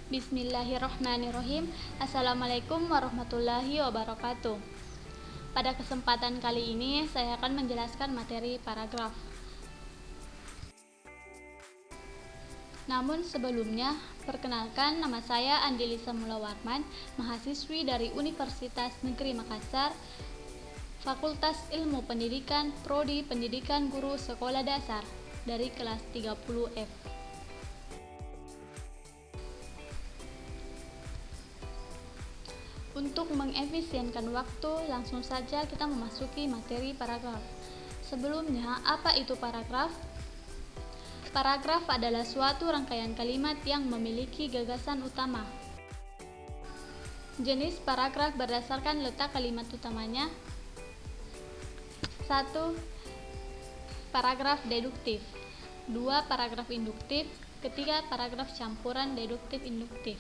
Bismillahirrahmanirrahim. Assalamualaikum warahmatullahi wabarakatuh. Pada kesempatan kali ini saya akan menjelaskan materi paragraf. Namun sebelumnya, perkenalkan, nama saya Andilisa Mulawarman, mahasiswi dari Universitas Negeri Makassar, Fakultas Ilmu Pendidikan, Prodi Pendidikan Guru Sekolah Dasar, dari kelas 30F. Untuk mengefisienkan waktu, langsung saja kita memasuki materi paragraf. Sebelumnya, apa itu paragraf? Paragraf adalah suatu rangkaian kalimat yang memiliki gagasan utama. Jenis paragraf berdasarkan letak kalimat utamanya. 1. Paragraf deduktif. 2. Paragraf induktif. Ketiga, paragraf campuran deduktif-induktif.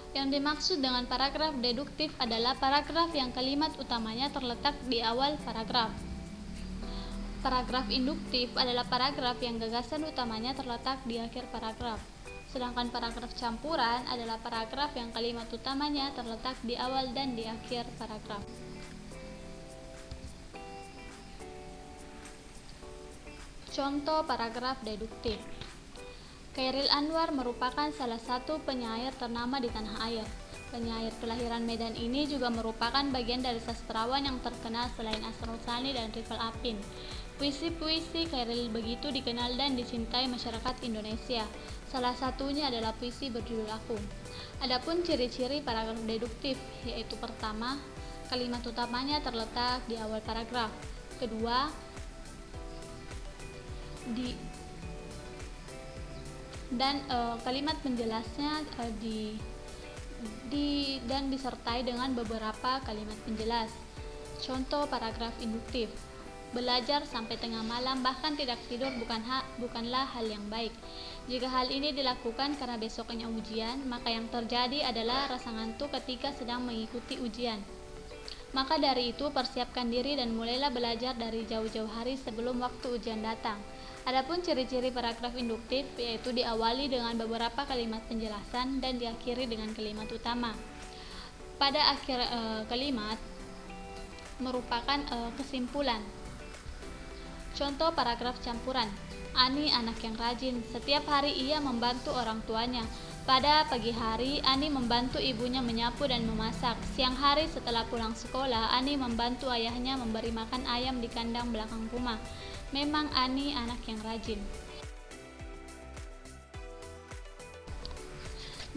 Yang dimaksud dengan paragraf deduktif adalah paragraf yang kalimat utamanya terletak di awal paragraf. Paragraf induktif adalah paragraf yang gagasan utamanya terletak di akhir paragraf. Sedangkan paragraf campuran adalah paragraf yang kalimat utamanya terletak di awal dan di akhir paragraf. Contoh paragraf deduktif. Chairil Anwar merupakan salah satu penyair ternama di tanah air. Penyair kelahiran Medan ini juga merupakan bagian dari sastrawan yang terkenal selain Asrul Sani dan Rifal Apin. Puisi-puisi Chairil begitu dikenal dan dicintai masyarakat Indonesia. Salah satunya adalah puisi berjudul Aku. Adapun ciri-ciri paragraf deduktif, yaitu pertama, kalimat utamanya terletak di awal paragraf. Kedua, kalimat penjelasnya dan disertai dengan beberapa kalimat penjelas. Contoh paragraf induktif. Belajar sampai tengah malam bahkan tidak tidur bukanlah hal yang baik. Jika hal ini dilakukan karena besoknya ujian, maka yang terjadi adalah rasa ngantuk ketika sedang mengikuti ujian. Maka dari itu persiapkan diri dan mulailah belajar dari jauh-jauh hari sebelum waktu ujian datang. Adapun ciri-ciri paragraf induktif, yaitu diawali dengan beberapa kalimat penjelasan dan diakhiri dengan kalimat utama. Pada akhir kalimat merupakan kesimpulan. Contoh paragraf campuran. Ani anak yang rajin, setiap hari ia membantu orang tuanya. Pada pagi hari, Ani membantu ibunya menyapu dan memasak. Siang hari setelah pulang sekolah, Ani membantu ayahnya memberi makan ayam di kandang belakang rumah. Memang Ani anak yang rajin.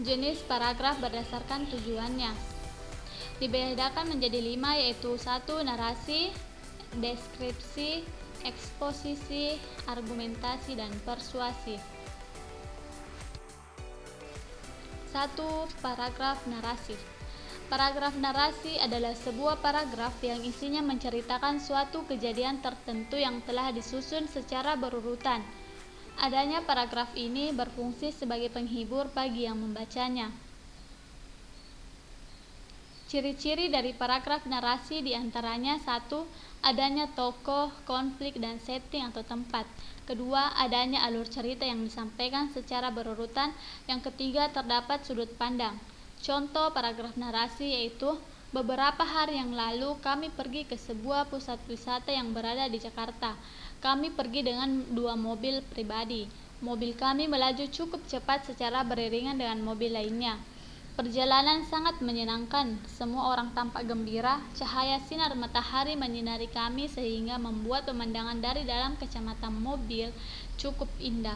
Jenis paragraf berdasarkan tujuannya dibedakan menjadi 5, yaitu 1. Narasi, deskripsi, eksposisi, argumentasi, dan persuasi. 1. Paragraf narasi. Paragraf narasi adalah sebuah paragraf yang isinya menceritakan suatu kejadian tertentu yang telah disusun secara berurutan. Adanya paragraf ini berfungsi sebagai penghibur bagi yang membacanya. Ciri-ciri dari paragraf narasi diantaranya: 1. Adanya tokoh, konflik, dan setting atau tempat. Kedua, adanya alur cerita yang disampaikan secara berurutan. Yang ketiga, terdapat sudut pandang. Contoh paragraf narasi yaitu: beberapa hari yang lalu kami pergi ke sebuah pusat wisata yang berada di Jakarta. Kami pergi dengan 2 mobil pribadi. Mobil kami melaju cukup cepat secara beriringan dengan mobil lainnya. Perjalanan sangat menyenangkan, semua orang tampak gembira, cahaya sinar matahari menyinari kami sehingga membuat pemandangan dari dalam kacamata mobil cukup indah.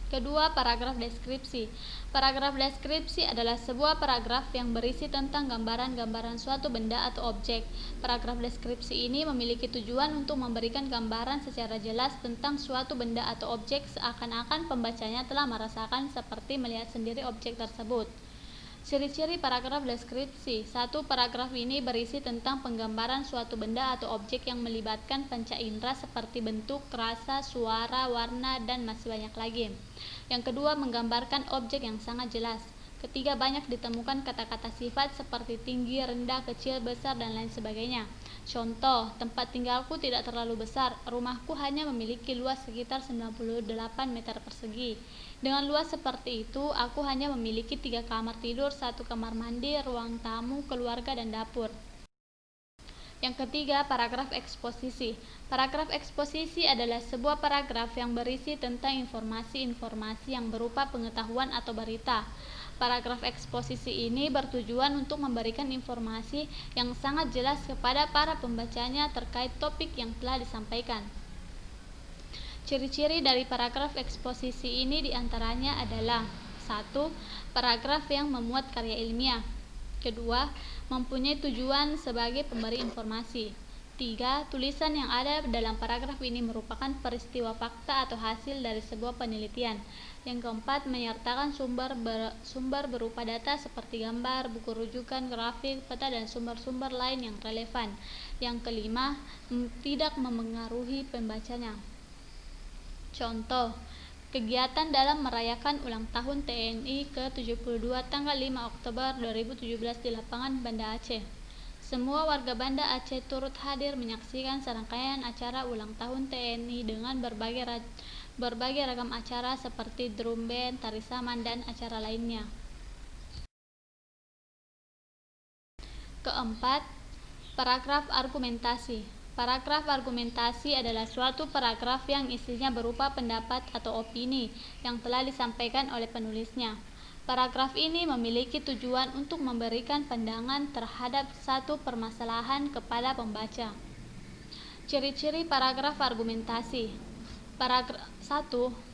Kedua, paragraf deskripsi. Paragraf deskripsi adalah sebuah paragraf yang berisi tentang gambaran-gambaran suatu benda atau objek. Paragraf deskripsi ini memiliki tujuan untuk memberikan gambaran secara jelas tentang suatu benda atau objek seakan-akan pembacanya telah merasakan seperti melihat sendiri objek tersebut. Ciri-ciri paragraf deskripsi. 1. Paragraf ini berisi tentang penggambaran suatu benda atau objek yang melibatkan panca indera seperti bentuk, rasa, suara, warna, dan masih banyak lagi. Yang kedua, menggambarkan objek yang sangat jelas. Ketiga, banyak ditemukan kata-kata sifat seperti tinggi, rendah, kecil, besar, dan lain sebagainya. Contoh, tempat tinggalku tidak terlalu besar. Rumahku hanya memiliki luas sekitar 98 meter persegi. Dengan luas seperti itu, aku hanya memiliki 3 kamar tidur, 1 kamar mandi, ruang tamu, keluarga, dan dapur. Yang ketiga, paragraf eksposisi. Paragraf eksposisi adalah sebuah paragraf yang berisi tentang informasi-informasi yang berupa pengetahuan atau berita. Paragraf eksposisi ini bertujuan untuk memberikan informasi yang sangat jelas kepada para pembacanya terkait topik yang telah disampaikan. Ciri-ciri dari paragraf eksposisi ini diantaranya adalah 1. Paragraf yang memuat karya ilmiah. Kedua, mempunyai tujuan sebagai pemberi informasi. 3. Tulisan yang ada dalam paragraf ini merupakan peristiwa fakta atau hasil dari sebuah penelitian. Yang keempat, menyertakan sumber berupa data seperti gambar, buku rujukan, grafik, peta, dan sumber-sumber lain yang relevan. Yang kelima, tidak memengaruhi pembacanya. Contoh, kegiatan dalam merayakan ulang tahun TNI ke-72 tanggal 5 Oktober 2017 di lapangan Banda Aceh. Semua warga Banda Aceh turut hadir menyaksikan serangkaian acara ulang tahun TNI dengan berbagai ragam acara seperti drum band, tari saman, dan acara lainnya. Keempat, paragraf argumentasi. Paragraf argumentasi adalah suatu paragraf yang isinya berupa pendapat atau opini yang telah disampaikan oleh penulisnya. Paragraf ini memiliki tujuan untuk memberikan pandangan terhadap satu permasalahan kepada pembaca. Ciri-ciri paragraf argumentasi. 1.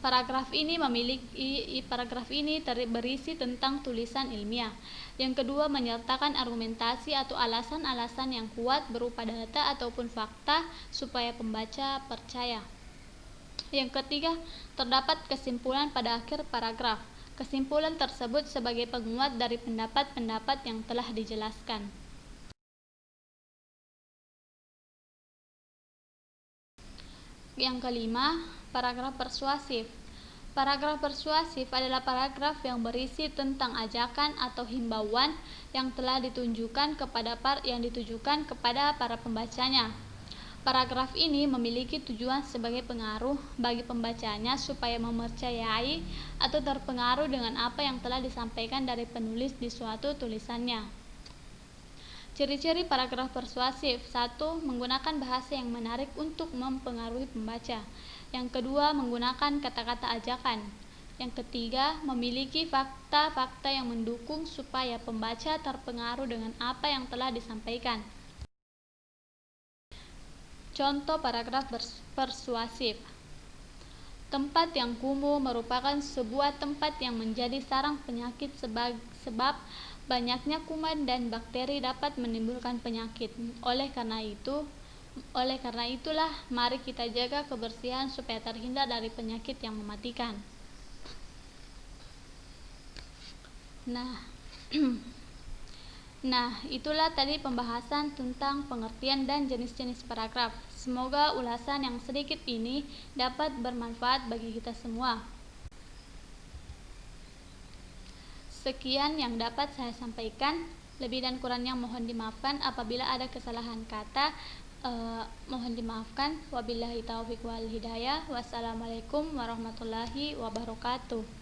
Paragraf ini berisi tentang tulisan ilmiah. Yang kedua, menyertakan argumentasi atau alasan-alasan yang kuat berupa data ataupun fakta supaya pembaca percaya. Yang ketiga, terdapat kesimpulan pada akhir paragraf. Kesimpulan tersebut sebagai penguat dari pendapat-pendapat yang telah dijelaskan. Yang kelima, paragraf persuasif. Paragraf persuasif adalah paragraf yang berisi tentang ajakan atau himbauan yang telah ditujukan kepada para pembacanya. Paragraf ini memiliki tujuan sebagai pengaruh bagi pembacanya supaya mempercayai atau terpengaruh dengan apa yang telah disampaikan dari penulis di suatu tulisannya. Ciri-ciri paragraf persuasif. 1. Menggunakan bahasa yang menarik untuk mempengaruhi pembaca. Yang kedua, menggunakan kata-kata ajakan. Yang ketiga, memiliki fakta-fakta yang mendukung supaya pembaca terpengaruh dengan apa yang telah disampaikan. Contoh paragraf persuasif. Tempat yang kumuh merupakan sebuah tempat yang menjadi sarang penyakit sebab banyaknya kuman dan bakteri dapat menimbulkan penyakit. Oleh karena itulah mari kita jaga kebersihan supaya terhindar dari penyakit yang mematikan. Nah, itulah tadi pembahasan tentang pengertian dan jenis-jenis paragraf. Semoga ulasan yang sedikit ini dapat bermanfaat bagi kita semua. Sekian yang dapat saya sampaikan. Lebih dan kurangnya mohon dimaafkan. Apabila ada kesalahan kata, mohon dimaafkan. Wabillahi taufiq wal hidayah. Wassalamualaikum warahmatullahi wabarakatuh.